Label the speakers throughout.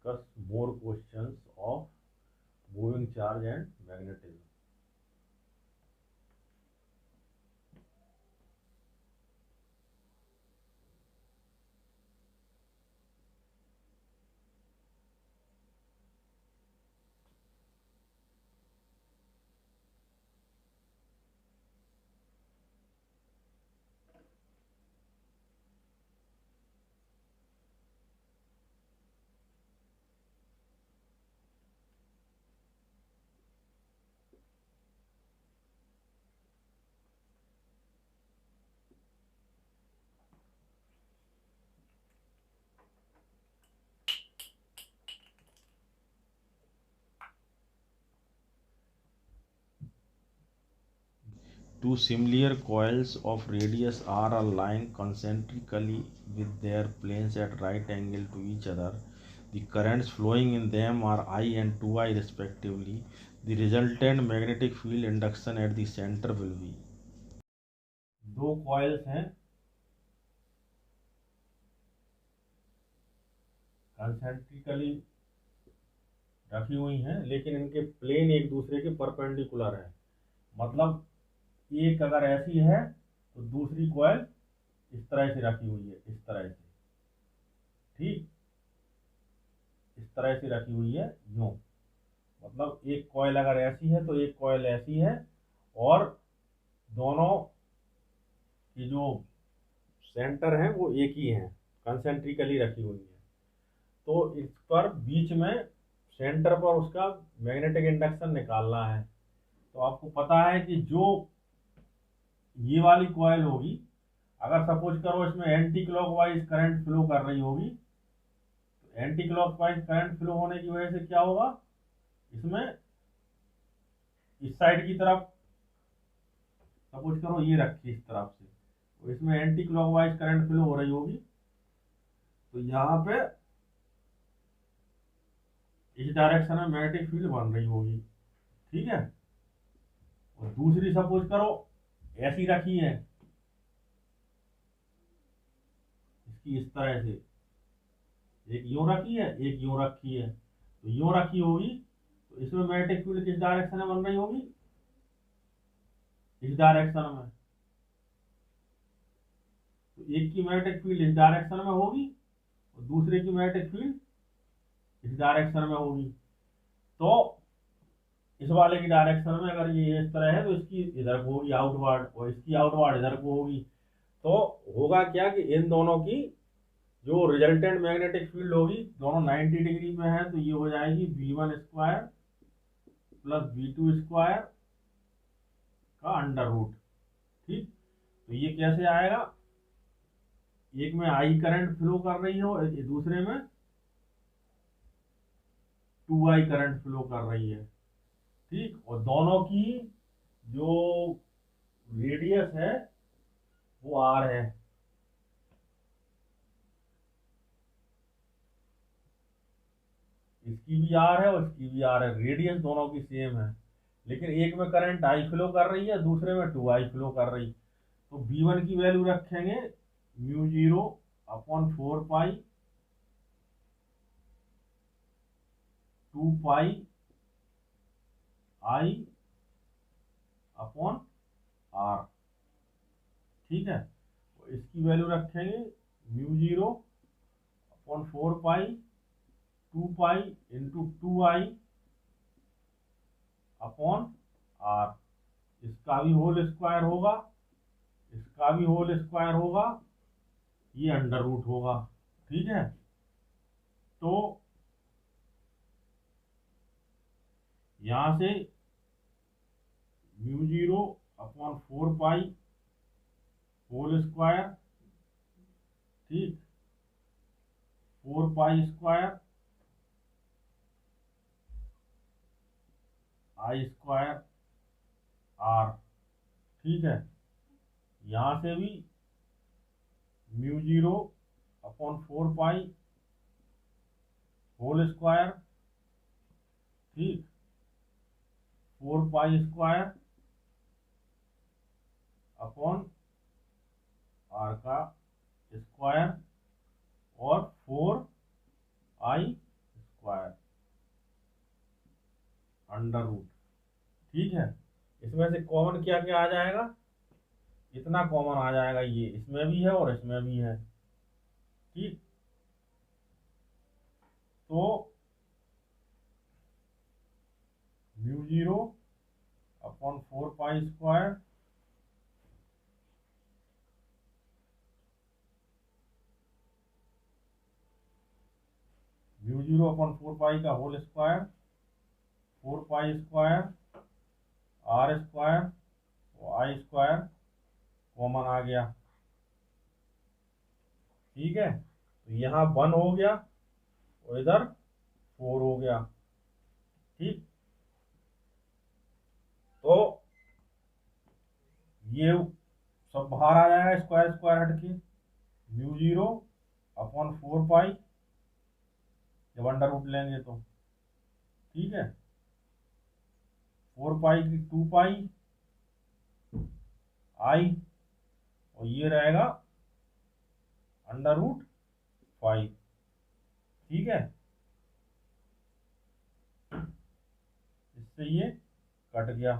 Speaker 1: discuss more questions of moving charge and magnetism. Two similar coils of radius r are lying concentrically with their planes at right angle to each other. The currents flowing in them are I and 2I respectively. The resultant magnetic field induction at the center will be. दो coils हैं concentrically रखी हुई हैं, लेकिन इनके plane एक दूसरे के परपेंडिकुलर है। मतलब एक अगर ऐसी है तो दूसरी कॉइल इस तरह से रखी हुई है, इस तरह से, ठीक, इस तरह से रखी हुई है यूं। मतलब एक कॉइल अगर ऐसी है तो एक कॉइल ऐसी है, और दोनों की जो सेंटर है वो एक ही है, कंसेंट्रिकली रखी हुई है। तो इस पर बीच में सेंटर पर उसका मैग्नेटिक इंडक्शन निकालना है। तो आपको पता है कि जो ये वाली कॉइल होगी, अगर सपोज करो इसमें एंटी क्लॉकवाइज करंट फ्लो कर रही होगी, तो एंटी क्लॉकवाइज करंट फ्लो होने की वजह से क्या होगा, इसमें इस साइड की तरफ सपोज करो ये रखी इस तरफ से, तो इसमें एंटी क्लॉकवाइज करंट फ्लो हो रही होगी। तो यहाँ पे इस डायरेक्शन में मैग्नेटिक फील्ड बन रही होगी, ठीक है। और दूसरी सपोज करो ऐसी रखी है, इसकी इस तरह से, एक यूं रखी है एक यूं रखी है। तो यूं रखी होगी तो इसमें मैग्नेटिक फील्ड किस डायरेक्शन में बन रही होगी, इस डायरेक्शन में। तो एक की मैग्नेटिक फील्ड इस डायरेक्शन में होगी और दूसरे की मैग्नेटिक फील्ड इस डायरेक्शन में होगी। तो इस वाले की डायरेक्शन में अगर ये इस तरह है तो इसकी इधर को होगी आउटवर्ड, और इसकी आउटवर्ड इधर को होगी। तो होगा क्या कि इन दोनों की जो रिजल्टेंट मैग्नेटिक फील्ड होगी, दोनों 90 डिग्री में है, तो ये हो जाएगी v1 square plus v2 square का अंडर रूट, ठीक। तो ये कैसे आएगा, एक में आई करंट फ्लो कर रही हो, दूसरे में 2I करंट फ्लो कर रही है, ठीक। और दोनों की जो रेडियस है वो r है। इसकी भी r है और इसकी भी r है, रेडियस दोनों की सेम है, लेकिन एक में करंट I फ्लो कर रही है, दूसरे में 2I फ्लो कर रही। तो v1 की वैल्यू रखेंगे μ0 upon 4 pi 2 pi I upon r, ठीक है। तो इसकी वैल्यू रखेंगे μ0 upon 4 pi 2 pi into 2I upon r। इसका भी होल स्क्वायर होगा, इसका भी होल स्क्वायर होगा, ये अंडर रूट होगा, ठीक है। तो यहां से μ0 अपॉन 4 पाई होल स्क्वायर, ठीक, 4 pi square I square r, ठीक है। यहां से भी μ0 अपॉन 4 पाई होल स्क्वायर, ठीक, 4 पाई स्क्वायर अपॉन r का स्क्वायर और 4I अंडर रूट। ठीक है, इसमें से कॉमन क्या क्या आ जाएगा, इतना कॉमन आ जाएगा, ये इसमें भी है और इसमें भी है। ठीक, तो mu zero upon 4 pi square mu zero upon 4 pi का whole square, 4 pi square R square और आई स्क्वायर कॉमन आ गया। ठीक है, तो यहाँ 1 हो गया और इधर 4 हो गया। ठीक, तो ये सब बाहर आ जाएगा, स्क्वायर स्क्वायर हट के म्यू जीरो अपॉन 4 पाई, जब अंडर रूट लेंगे तो। ठीक है, 4 पाई की 2 पाई आई, और ये रहेगा अंडर रूट 5। ठीक है, इससे ये कट गया,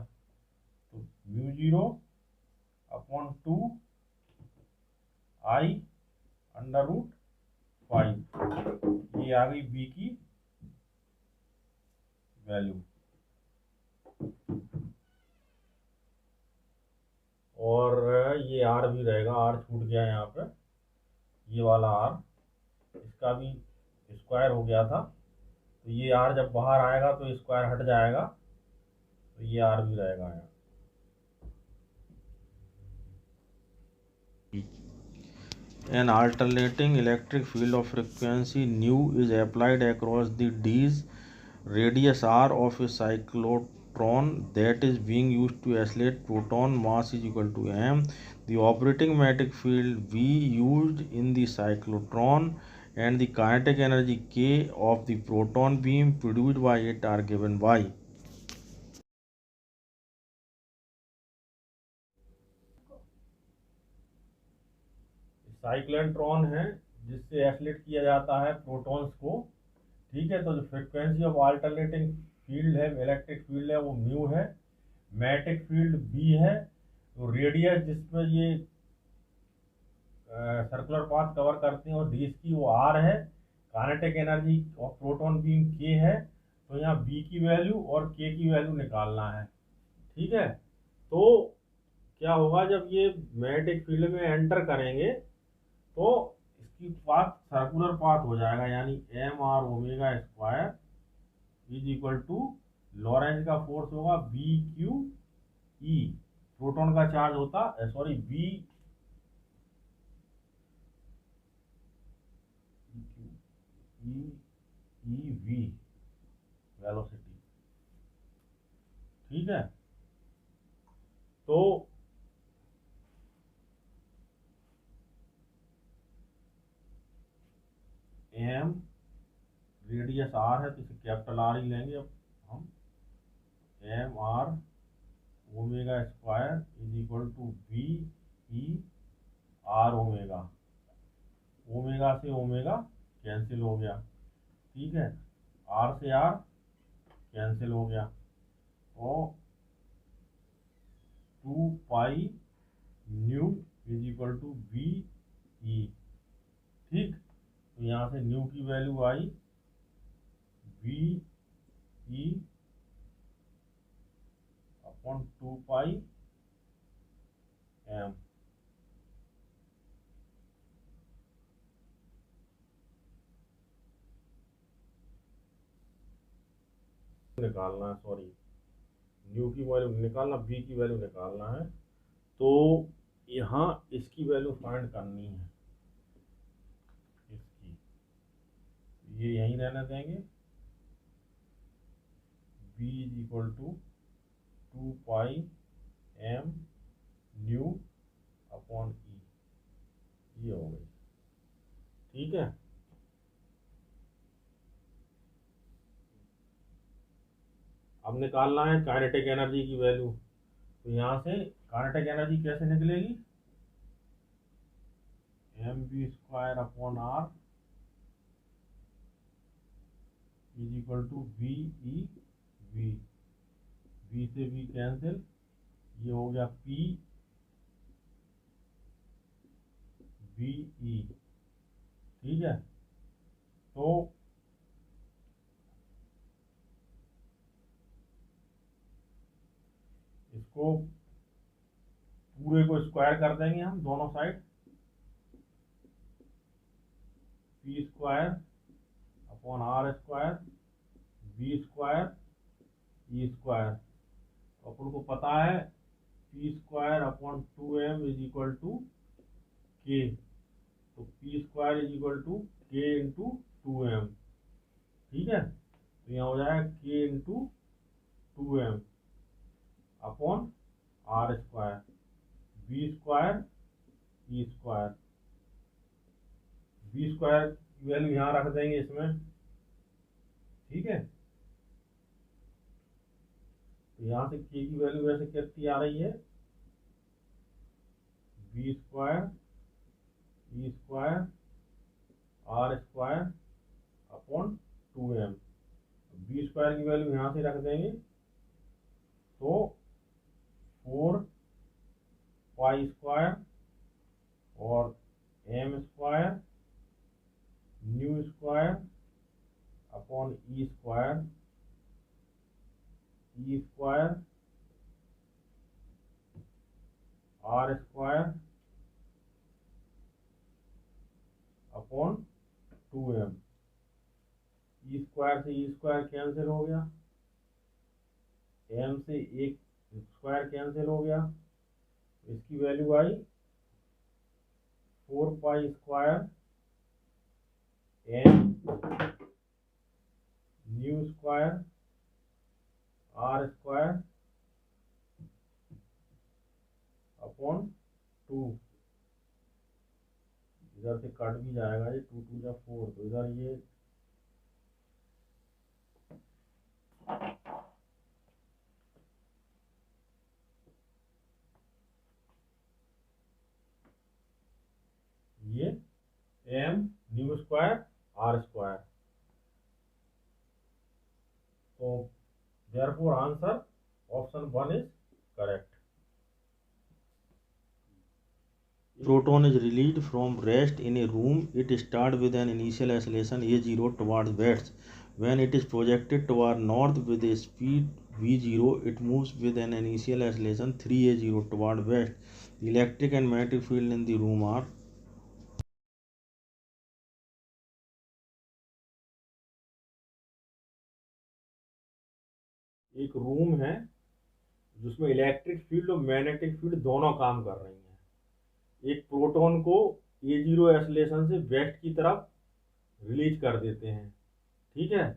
Speaker 1: तो म्यू जीरो अपॉन 2 आई अंडर रूट 5, ये आ गई बी की वैल्यू। और ये आर भी रहेगा, आर छूट गया यहाँ पे, ये वाला आर, इसका भी स्क्वायर हो गया था, तो ये आर जब बाहर आएगा तो स्क्वायर हट जाएगा, तो ये आर भी रहेगा यहाँ। An alternating electric field of frequency nu is applied across the d's radius r of a cyclotron that is being used to accelerate proton mass is equal to m. The operating magnetic field V used in the cyclotron and the kinetic energy K of the proton beam produced by it are given by. Cyclotron है जिससे एक्सलेट किया जाता है protons को। ठीक है, तो जो फ्रिक्वेंसी ऑफ अल्टरनेटिंग फील्ड है, इलेक्ट्रिक फील्ड है, वो म्यू है, मैग्नेटिक फील्ड बी है, तो रेडियस जिसमें ये सर्कुलर पाथ कवर करते हैं और डी की वो आर है, kinetic energy of proton beam के है, तो यहाँ बी की वैल्यू और के की वैल्यू निकालना है। ठीक है, तो क्या होगा जब ये मैग्नेटिक फील्ड में एंटर करेंगे तो इसकी पाथ सर्कुलर पाथ हो जाएगा, यानी M R omega square is equal to Lorentz का फोर्स होगा बी क्यू ई, प्रोटॉन का चार्ज होता sorry B E E V velocity. ठीक है, तो एम रेडियस आर है तो इसे कैपिटल आर ही लेंगे अब हम, M R omega square is equal to B E R omega, omega से ओमेगा कैंसिल हो गया। ठीक है, आर से आर कैंसिल हो गया, और 2 pi nu is equal to B E. ठीक, तो यहाँ से न्यू की वैल्यू आई B E upon 2 pi M. निकालना है, सॉरी न्यू की वैल्यू निकालना, बी की वैल्यू निकालना है, तो यहाँ इसकी वैल्यू फाइंड करनी है, इसकी ये यहीं रहने देंगे, B is equal to 2 pi M nu upon E, ये हो गई। ठीक है, अब निकालना है काइनेटिक एनर्जी की वैल्यू, तो यहाँ से काइनेटिक एनर्जी कैसे निकलेगी, M B square upon R is equal to B E V. B से बी कैंसिल, ये हो गया पी बी ई। ठीक है, तो इसको पूरे को स्क्वायर कर देंगे हम दोनों side, P square upon R square B square E square. अपन को पता है P square upon 2m is equal to K, तो P square is equal to K into 2m। ठीक है, तो यहाँ हो जाएगा K into 2m upon R square B square E square. B square की वैल्यू यहाँ रख देंगे इसमें। ठीक है, तो यहाँ से के की वैल्यू वैसे कितनी आ रही है, B square E square R square upon 2m। B square की वैल्यू यहाँ से रख देंगे, तो 4 पाई स्क्वायर और M square nu square upon E square R square upon 2m। E square से ई स्क्वायर कैंसिल हो गया, एम से एक स्क्वायर कैंसिल हो गया, इसकी वैल्यू आई 4 pi square M nu square R square upon 2। इधर से कट भी जाएगा, ये 2 2 जा 4, तो इधर ये M nu square R square. तो therefore answer option 1 is correct.
Speaker 2: Proton is released from rest in a room. It starts with an initial acceleration a0 towards west. When it is projected toward north with a speed v0, it moves with an initial acceleration 3a0 toward west. The electric and magnetic field in the room are.
Speaker 1: एक room है जिसमें electric field और magnetic field दोनों काम कर रही हैं। एक प्रोटॉन को a0 एक्सेलरेशन से वेस्ट की तरफ रिलीज कर देते हैं। ठीक है,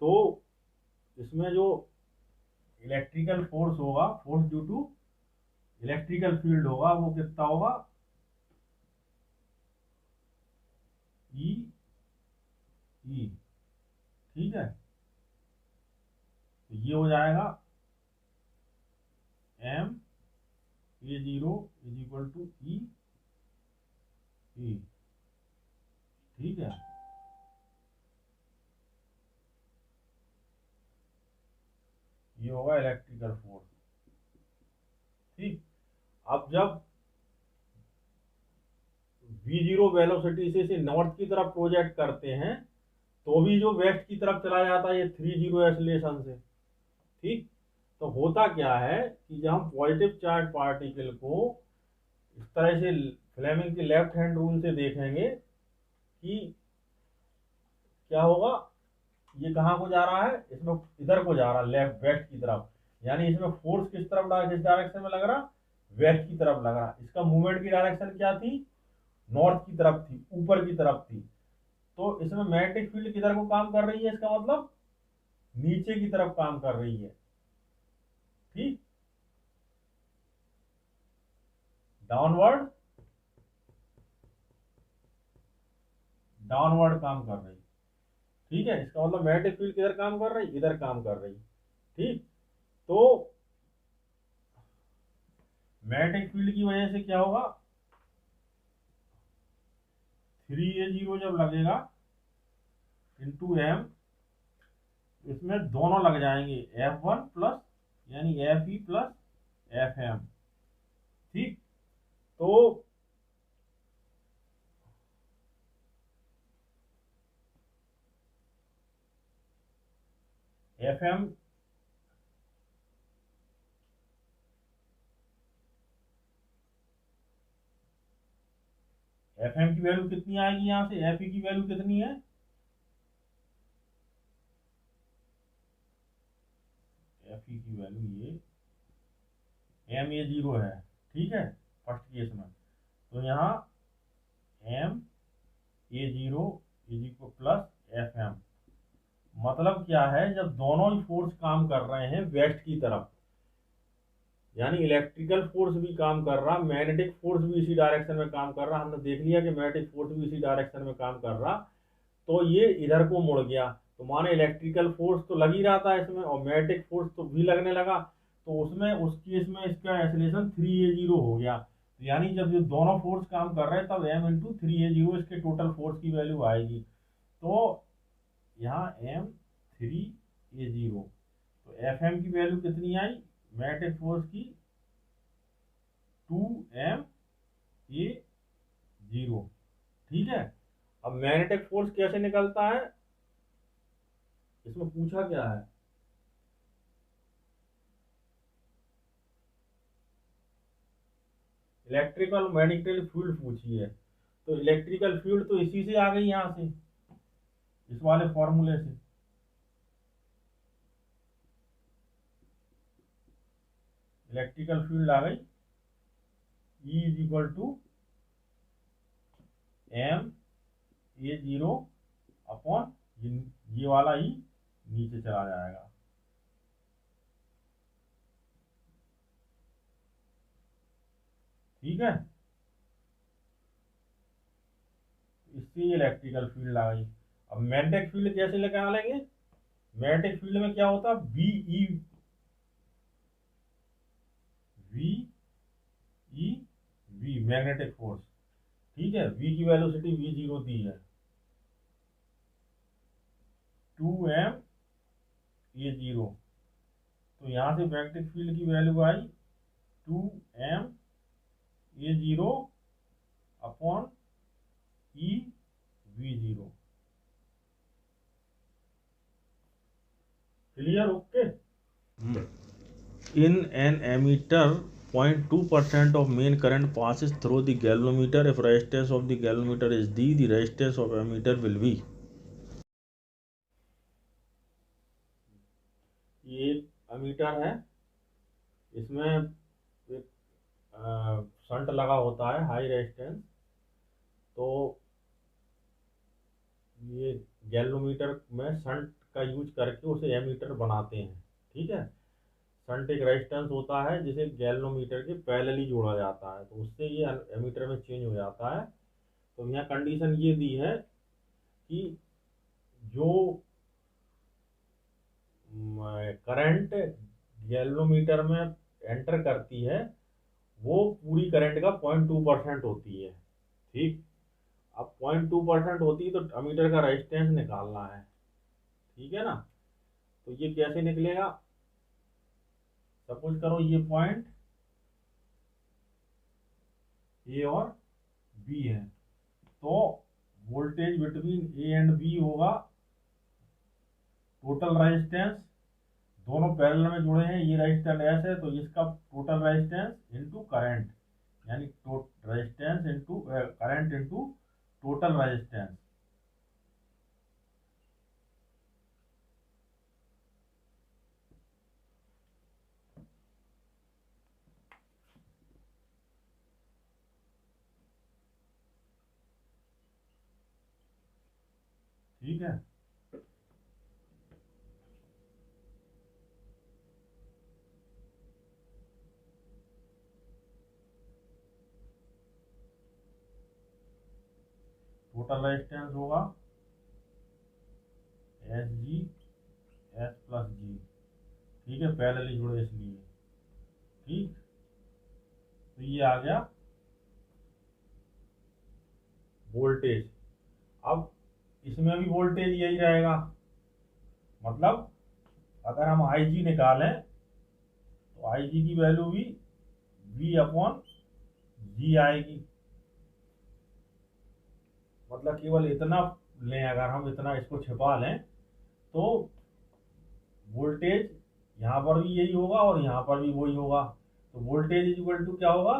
Speaker 1: तो इसमें जो इलेक्ट्रिकल फोर्स होगा, force due to electrical field होगा, वो कितना होगा, ई ई। ठीक है, तो ये हो जाएगा M a0 is equal to E E. ठीक है, ये होगा इलेक्ट्रिकल फोर्स। ठीक, अब जब v0 वेलोसिटी से नॉर्थ की तरफ प्रोजेक्ट करते हैं, तो भी जो वेस्ट की तरफ चला जाता है ये 3 एक्सेलरेशन से। ठीक, तो होता क्या है कि जब हम पॉजिटिव चार्ज पार्टिकल को इस तरह से फ्लेमिंग के लेफ्ट हैंड रूल से देखेंगे कि क्या होगा, ये कहाँ को जा रहा है, इसमें इधर को जा रहा है, लेफ्ट वेस्ट की तरफ। यानी इसमें फोर्स किस तरफ किस डायरेक्शन में लग रहा, वेस्ट की तरफ लग रहा। इसका मूवमेंट की डायरेक्शन क्या थी, नॉर्थ की तरफ थी, ऊपर की तरफ थी। तो इसमें मैग्नेटिक फील्ड किधर को काम कर रही है, इसका मतलब नीचे की तरफ काम कर रही है। ठीक, डाउनवर्ड डाउनवर्ड काम कर रही। ठीक है, इसका मतलब मैग्नेटिक फील्ड किधर काम कर रही, इधर काम कर रही। ठीक, तो मैग्नेटिक फील्ड की वजह से क्या होगा, 3a0 जब लगेगा इंटू एम, इसमें दोनों लग जाएंगे F1 प्लस यानी F E plus F M. ठीक, तो एफ एम की वैल्यू कितनी आएगी, यहां से एफ ई की वैल्यू कितनी है, एफ ई की वैल्यू ये एम ए जीरो है। ठीक है, फर्स्ट केस में तो यहाँ M A zero is equal plus F M. मतलब क्या है, जब दोनों ही फोर्स काम कर रहे हैं वेस्ट की तरफ, यानी इलेक्ट्रिकल फोर्स भी काम कर रहा, मैग्नेटिक फोर्स भी इसी डायरेक्शन में काम कर रहा, हमने देख लिया कि मैग्नेटिक फोर्स भी इसी डायरेक्शन में काम कर रहा, तो ये इधर को मुड़ गया, तो माने इलेक्ट्रिकल फोर्स तो लग ही रहा था इसमें और मैग्नेटिक फोर्स तो भी लगने लगा, तो उसमें उस केस में इसका एक्सेलरेशन 3a0 हो गया। तो यानी जब ये दोनों फोर्स काम कर रहे हैं तब m इंटू 3a0 इसके टोटल फोर्स की वैल्यू आएगी। तो यहाँ m3a0, तो एफ एम की वैल्यू कितनी आई, मैग्नेटिक फोर्स की 2ma0। ठीक है, अब मैग्नेटिक फोर्स कैसे निकलता है, इसमें पूछा क्या है, इलेक्ट्रिकल मैग्नेटिक फील्ड पूछी है, तो इलेक्ट्रिकल फील्ड तो इसी से आ गई, यहां से इस वाले फॉर्मूले से। इलेक्ट्रिकल फील्ड आ गई E is equal to ma0 upon ये वाला E नीचे चला जाएगा। ठीक है, इससे इलेक्ट्रिकल फील्ड आ गई। अब मैग्नेटिक फील्ड कैसे निकालेंगे, मैग्नेटिक फील्ड में क्या होता है, वी मैग्नेटिक फोर्स। ठीक है, वी की वेलोसिटी v0 दी है 2ma0, तो यहां से मैग्नेटिक फील्ड की value I 2ma0 upon v0। Clear, okay.
Speaker 2: In an ammeter, 0.2% of main current passes through the galvanometer. If resistance of the galvanometer is D, the resistance of ammeter will be।
Speaker 1: ये ammeter है, इसमें एक shunt लगा होता है high resistance, तो ये galvanometer में शंट का यूज करके उसे एमीटर बनाते हैं। ठीक है, शंट एक रेजिस्टेंस होता है जिसे गैल्वोमीटर के पैरेलली जोड़ा जाता है, तो उससे ये एमीटर में चेंज हो जाता है। तो यहाँ कंडीशन ये दी है कि जो करंट गैल्वोमीटर में एंटर करती है वो पूरी करंट का 0.2% होती है। ठीक, अब 0.2% होती है तो अमीटर का रेजिस्टेंस निकालना है। ठीक है ना, तो ये कैसे निकलेगा, सपोज करो ये पॉइंट ए और बी है, तो voltage between A and B होगा टोटल रेजिस्टेंस, दोनों पैरेलल में जुड़े हैं, ये रेजिस्टेंस एस है तो इसका टोटल रेजिस्टेंस इनटू करंट, यानी resistance into current into total resistance. ठीक है, टोटल रेजिस्टेंस होगा S G S plus G. ठीक है, पैरेलली जुड़े इसलिए। ठीक, तो ये आ गया वोल्टेज। अब इसमें भी वोल्टेज यही रहेगा, मतलब अगर हम आई जी निकालें तो आई जी की वैल्यू भी V अपॉन जी आएगी। मतलब केवल इतना लें, अगर हम इतना इसको छिपा लें तो वोल्टेज यहाँ पर भी यही होगा और यहाँ पर भी वही होगा। तो वोल्टेज इज इक्वल टू क्या होगा,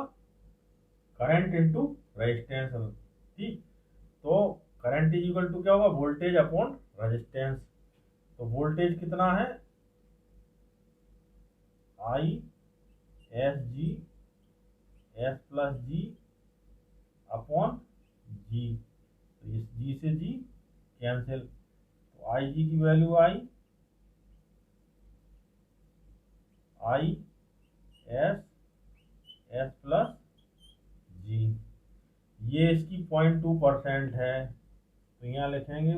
Speaker 1: करंट इनटू रेजिस्टेंस। ठीक, तो करंट इज इक्वल टू क्या होगा, वोल्टेज अपॉन रेजिस्टेंस। तो वोल्टेज कितना है, I S G S plus G upon G. तो इस जी से जी कैंसिल, तो आई जी की value I S S plus G. ये इसकी 0.2% है, तो यहाँ लिखेंगे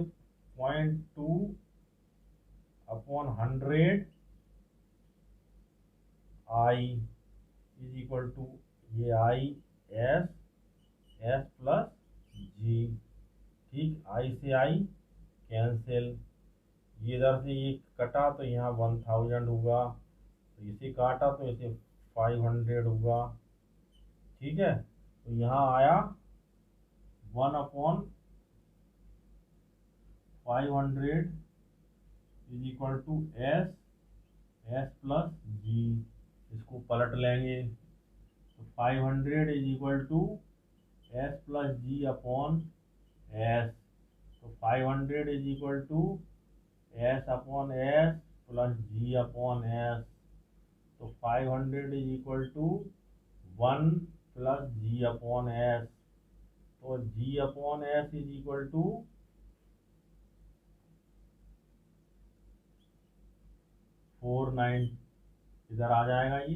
Speaker 1: 0.2 upon 100 I is equal to ये I S S plus G. ठीक, आई से आई कैंसिल, ये इधर से ये कटा तो यहाँ 1000 होगा, तो इसे काटा तो इसे 500 होगा। ठीक है, तो यहाँ आया 1/500 is equal to S S plus G. इसको पलट लेंगे तो 500 is equal to S plus G upon S. तो 500 is equal to S upon S plus G upon S. तो 500 is equal to 1 plus G upon S. तो G upon S is equal to 490, इधर आ जाएगा ये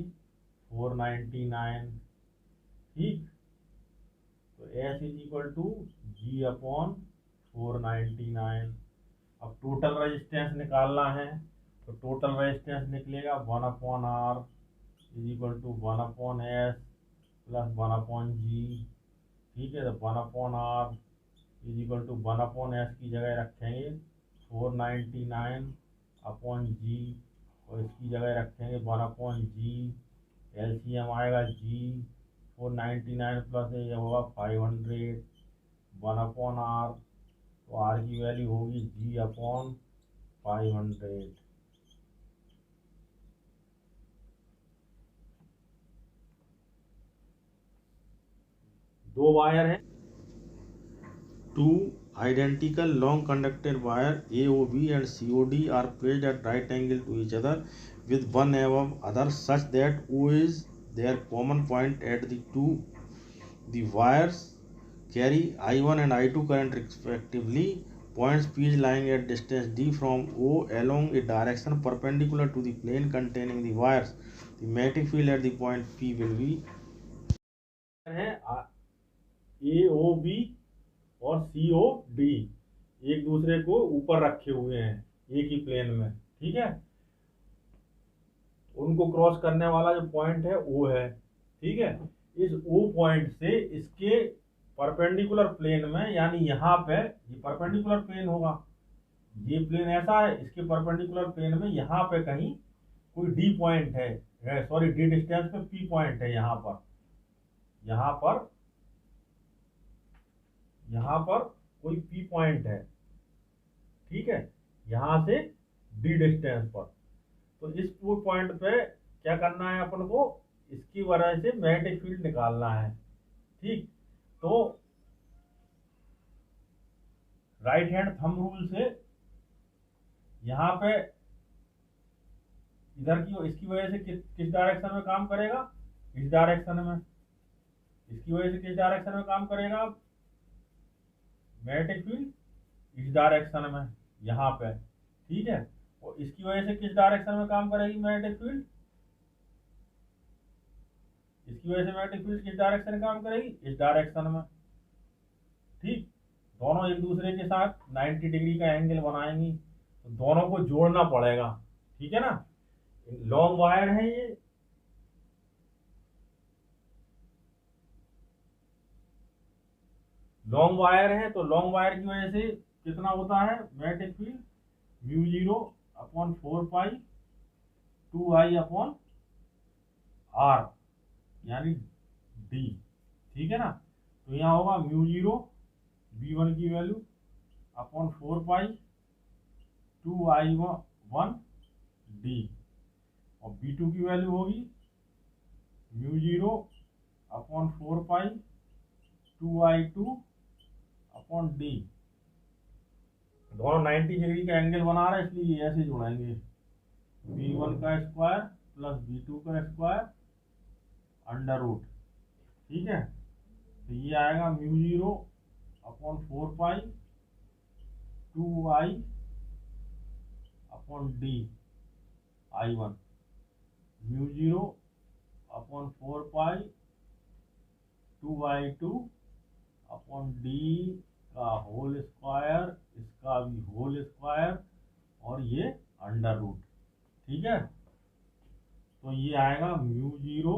Speaker 1: 499। ठीक, तो S is equal to G upon 499। अब टोटल रेजिस्टेंस निकालना है, तो टोटल रेजिस्टेंस निकलेगा 1 upon R is equal to 1 upon S plus 1 upon G. ठीक है, तो 1 upon R is equal to 1 upon S की जगह रखेंगे 499 अपॉन जी, और इसकी जगह रखेंगे 1 अपॉन जी। एलसीएम आएगा जी, 499 प्लस ये होगा 500, 1 अपॉन आर, तो आर की वैल्यू होगी जी अपॉन 500। दो वायर हैं,
Speaker 2: Two identical long conductor wire AOB and COD are placed at right angle to each other with one above other such that O is their common point at the two. The wires carry I1 and I2 current respectively. Points P is lying at distance D from O along a direction perpendicular to the plane containing the wires. The magnetic field at the point P will be
Speaker 1: AOB और COD एक दूसरे को ऊपर रखे हुए हैं एक ही plane में। ठीक है, उनको क्रॉस करने वाला जो पॉइंट है O है। ठीक है, इस O पॉइंट से इसके परपेंडिकुलर प्लेन में, यानी यहाँ पे ये परपेंडिकुलर प्लेन होगा, ये प्लेन ऐसा है, इसके परपेंडिकुलर प्लेन में यहाँ पे कहीं कोई D पॉइंट है, सॉरी D डिस्टेंस पे P पॉइंट है। यहाँ पर कोई P पॉइंट है। ठीक है, यहाँ से D डिस्टेंस पर, तो इस पॉइंट पे क्या करना है अपन को, इसकी वजह से मैग्नेटिक फील्ड निकालना है। ठीक, तो राइट हैंड थंब रूल से यहाँ पे इधर की इसकी वजह से किस डायरेक्शन में काम करेगा, इस डायरेक्शन में। इसकी वजह से किस डायरेक्शन में काम करेगा मैग्नेटिक फील्ड, इस डायरेक्शन में यहाँ पे। ठीक है, और इसकी वजह से किस डायरेक्शन में काम करेगी मैग्नेटिक फील्ड, इसकी वजह से मैग्नेटिक फील्ड किस डायरेक्शन में काम करेगी, इस डायरेक्शन में। ठीक, दोनों एक दूसरे के साथ 90 डिग्री का एंगल बनाएंगी, तो दोनों को जोड़ना पड़ेगा। ठीक है ना, लॉन्ग वायर है ये, लॉन्ग वायर है, तो लॉन्ग वायर की वजह से कितना होता है magnetic field, mu 0 upon 4 pi 2 I upon R यानी डी, ठीक है ना। तो यहाँ होगा म्यू जीरो V1 की वैल्यू अपॉन 4 पाई 2I1 डी, और V2 की वैल्यू होगी म्यू जीरो अपॉन 4 पाई 2I2 अपॉन डी। दोनों 90 डिग्री का एंगल बना रहे हैं, इसलिए ये ऐसे जुड़ाएंगे, V1 का स्क्वायर प्लस V2 का स्क्वायर अंडर रूट, ठीक है। तो ये आएगा म्यू जीरो अपॉन 4 पाई 2I upon D I1, mu zero upon 4 पाई 2I2 अपॉन डी का होल स्क्वायर, इसका भी होल स्क्वायर, और ये अंडर रूट, ठीक है। तो ये आएगा mu zero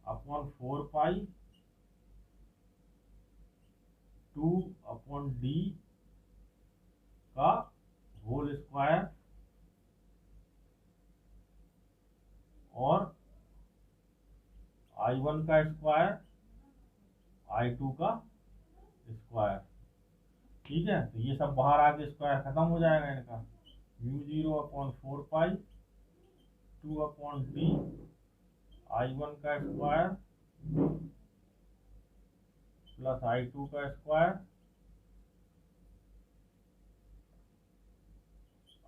Speaker 1: upon 4 pi 2 upon D का होल स्क्वायर और I1 का स्क्वायर I2 का स्क्वायर, ठीक है। तो ये सब बाहर आके स्क्वायर खत्म हो जाएगा इनका, mu zero upon 4 pi 2 upon D I1 का स्क्वायर प्लस I2 का स्क्वायर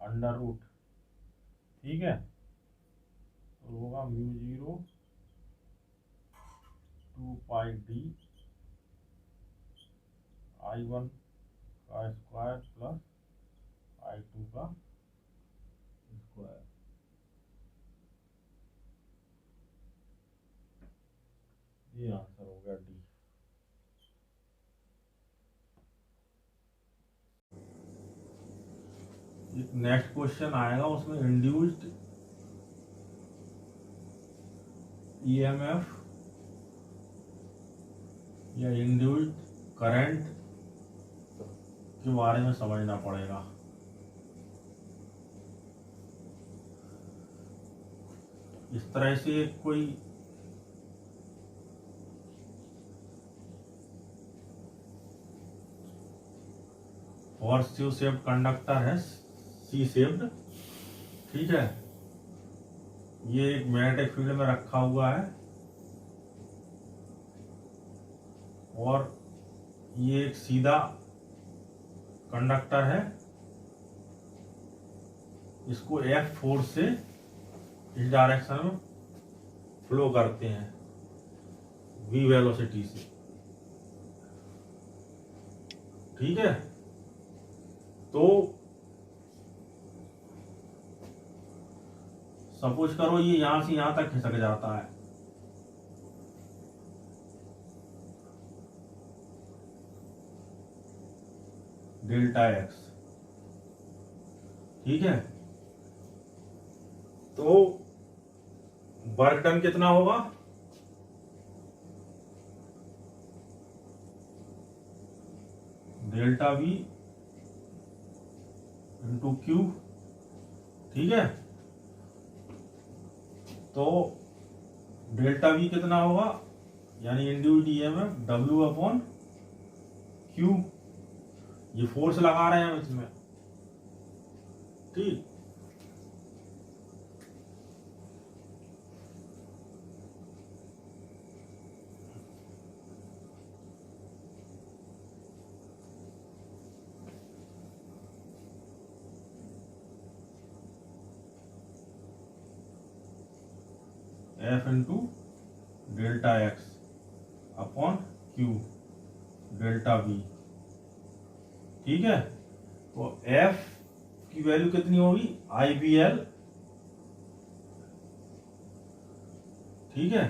Speaker 1: अंडर रूट, ठीक है। तो होगा म्यू जीरो 2 पाई डी I1 का स्क्वायर प्लस I2 का स्क्वायर। ये आंसर हो गया डी। एक नेक्स्ट क्वेश्चन आएगा, उसमें इंड्यूस्ड EMF या इंड्यूस्ड करंट के बारे में समझना पड़ेगा। इस तरह से कोई हॉर्स शेप्ड कंडक्टर है, सी शेप्ड, ठीक है। ये एक मैग्नेटिक फील्ड में रखा हुआ है और ये एक सीधा कंडक्टर है, इसको F फोर्स से इस डायरेक्शन में फ्लो करते हैं V वेलोसिटी से, ठीक है। तो सपोज करो ये यहां से यहां तक खिसक जाता है, डेल्टा एक्स, ठीक है। तो वर्क डन कितना होगा, डेल्टा वी इंटू क्यू, ठीक है। तो डेल्टा वी कितना होगा, यानी induced EMF W upon Q, ये फोर्स लगा रहे हैं हम इसमें, ठीक। F into delta x upon Q delta we, ठीक है। तो F की वैल्यू कितनी होगी, IBL, ठीक है,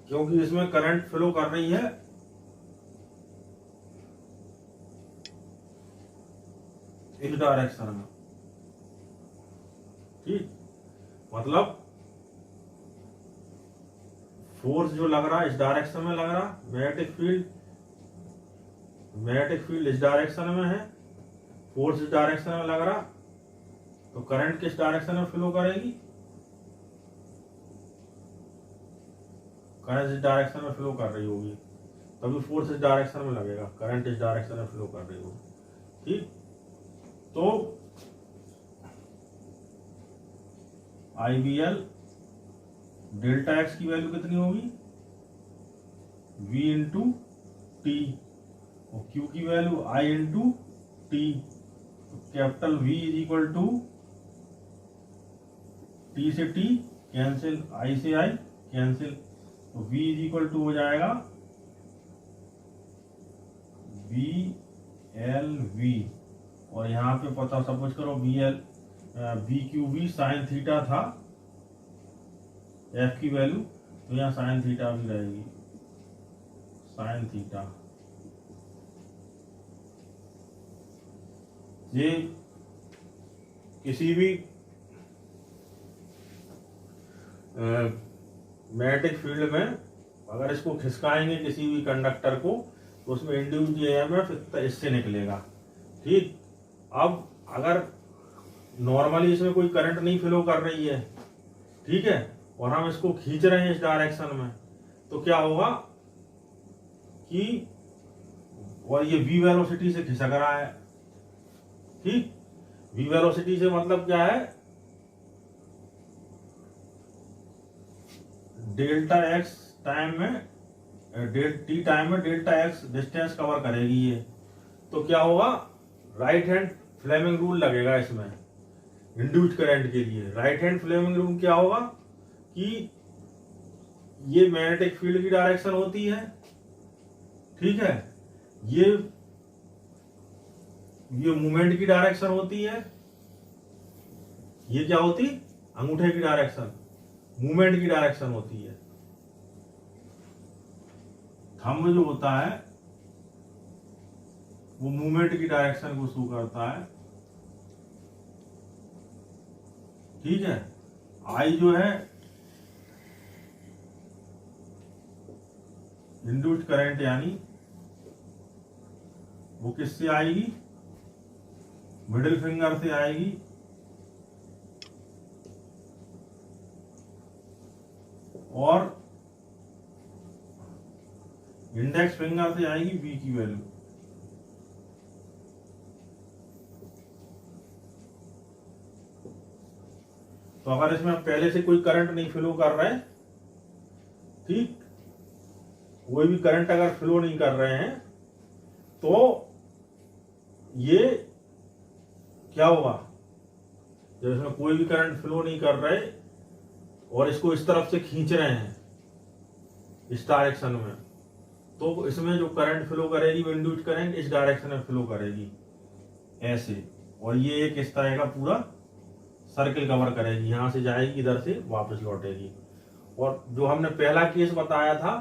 Speaker 1: क्योंकि इसमें करंट फ्लो कर रही है इस डायरेक्शन में, ठीक। मतलब फोर्स जो लग रहा है इस डायरेक्शन में लग रहा, मैग्नेटिक फील्ड इस डायरेक्शन में है, फोर्स इस डायरेक्शन में लग रहा, तो करंट किस डायरेक्शन में फ्लो करेगी, करंट इस डायरेक्शन में फ्लो कर रही होगी, तभी फोर्स इस डायरेक्शन में लगेगा, करंट इस डायरेक्शन में फ्लो कर रही होगी। ठीक, तो IBL डेल्टा एक्स की वैल्यू कितनी होगी, V इंटू टी, और Q की वैल्यू I इंटू टी। Capital V is equal to T से T कैंसिल, I से I कैंसिल, तो V इज इक्वल टू हो जाएगा VLV, और यहाँ पे पता सपोज करो VQV साइन थीटा था F की वैल्यू, तो यहाँ साइन थीटा भी रहेगी, साइन थीटा। ये किसी भी मैग्नेटिक फील्ड में अगर इसको खिसकाएंगे किसी भी कंडक्टर को, तो उसमें इंड्यूस्ड EMF इससे निकलेगा। ठीक, अब अगर नॉर्मली इसमें कोई करंट नहीं फ्लो कर रही है, ठीक है, और हम इसको खींच रहे हैं इस डायरेक्शन में, तो क्या होगा कि, और ये V वेलोसिटी से खिसक रहा है। ठीक, V वेलोसिटी से मतलब क्या है, डेल्टा एक्स टाइम में टी टाइम में डेल्टा एक्स डिस्टेंस कवर करेगी ये, तो क्या होगा, राइट हैंड फ्लेमिंग रूल लगेगा इसमें इंड्यूस्ड करंट के लिए। राइट हैंड फ्लेमिंग रूल क्या होगा कि ये मैग्नेटिक फील्ड की डायरेक्शन होती है, ठीक है, ये मूवमेंट की डायरेक्शन होती है, ये क्या होती, अंगूठे की डायरेक्शन, मूवमेंट की डायरेक्शन होती है। थंब जो होता है वो मूवमेंट की डायरेक्शन को शो करता है। ठीक है, आई जो है इंड्यूस्ड करंट, यानी वो किससे आएगी, मिडिल फिंगर से आएगी, और इंडेक्स फिंगर से आएगी V की वैल्यू। तो अगर इसमें पहले से कोई करंट नहीं फ्लो कर रहा है, ठीक, कोई भी करंट अगर फ्लो नहीं कर रहे हैं, तो ये क्या होगा, जब इसमें कोई भी करंट फ्लो नहीं कर रहे और इसको इस तरफ से खींच रहे हैं इस डायरेक्शन में, तो इसमें जो करंट फ्लो करेगी वो इंड्यूस्ड करंट इस डायरेक्शन में फ्लो करेगी ऐसे, और ये एक इस तरह का पूरा सर्किल कवर करेगी, यहां से जाएगी इधर से वापस लौटेगी। और जो हमने पहला केस बताया था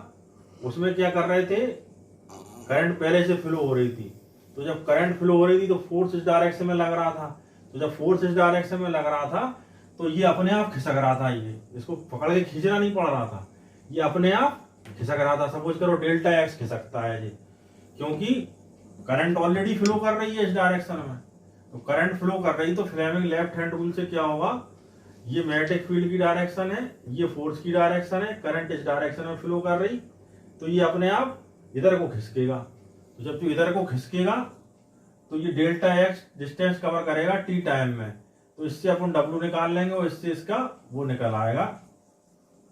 Speaker 1: उसमें क्या कर रहे थे, करंट पहले से फ्लो हो रही थी, तो जब करंट फ्लो हो रही थी तो फोर्स इस डायरेक्शन में लग रहा था, तो जब फोर्स इस डायरेक्शन में लग रहा था तो ये अपने आप खिसक रहा था, ये इसको पकड़ के खींचना नहीं पड़ रहा था, ये अपने आप खिसक रहा था। सपोज करो डेल्टा एक्स खिसकता है ये, क्योंकि करंट ऑलरेडी फ्लो कर रही है इस डायरेक्शन में, तो करंट फ्लो कर रही, तो फ्लेमिंग लेफ्ट हैंड रूल से क्या होगा, ये मैग्नेटिक फील्ड की डायरेक्शन है, ये फोर्स की डायरेक्शन है, करंट इस डायरेक्शन में फ्लो कर रही, तो ये अपने आप इधर को खिसकेगा। तो जब तू इधर को खिसकेगा तो ये डेल्टा एक्स डिस्टेंस कवर करेगा टी टाइम में, तो इससे अपन W निकाल लेंगे और इससे इसका वो निकल आएगा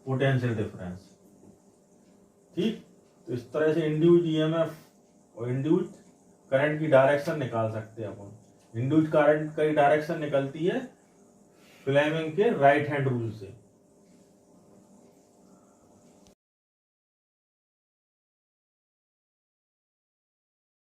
Speaker 1: पोटेंशियल डिफरेंस। ठीक, तो इस तरह से इंड्यूस्ड EMF और इंड्यूस्ड करंट की डायरेक्शन निकाल सकते हैं अपन। इंड्यूस्ड करंट की डायरेक्शन निकलती है फ्लेमिंग के राइट हैंड रूल से।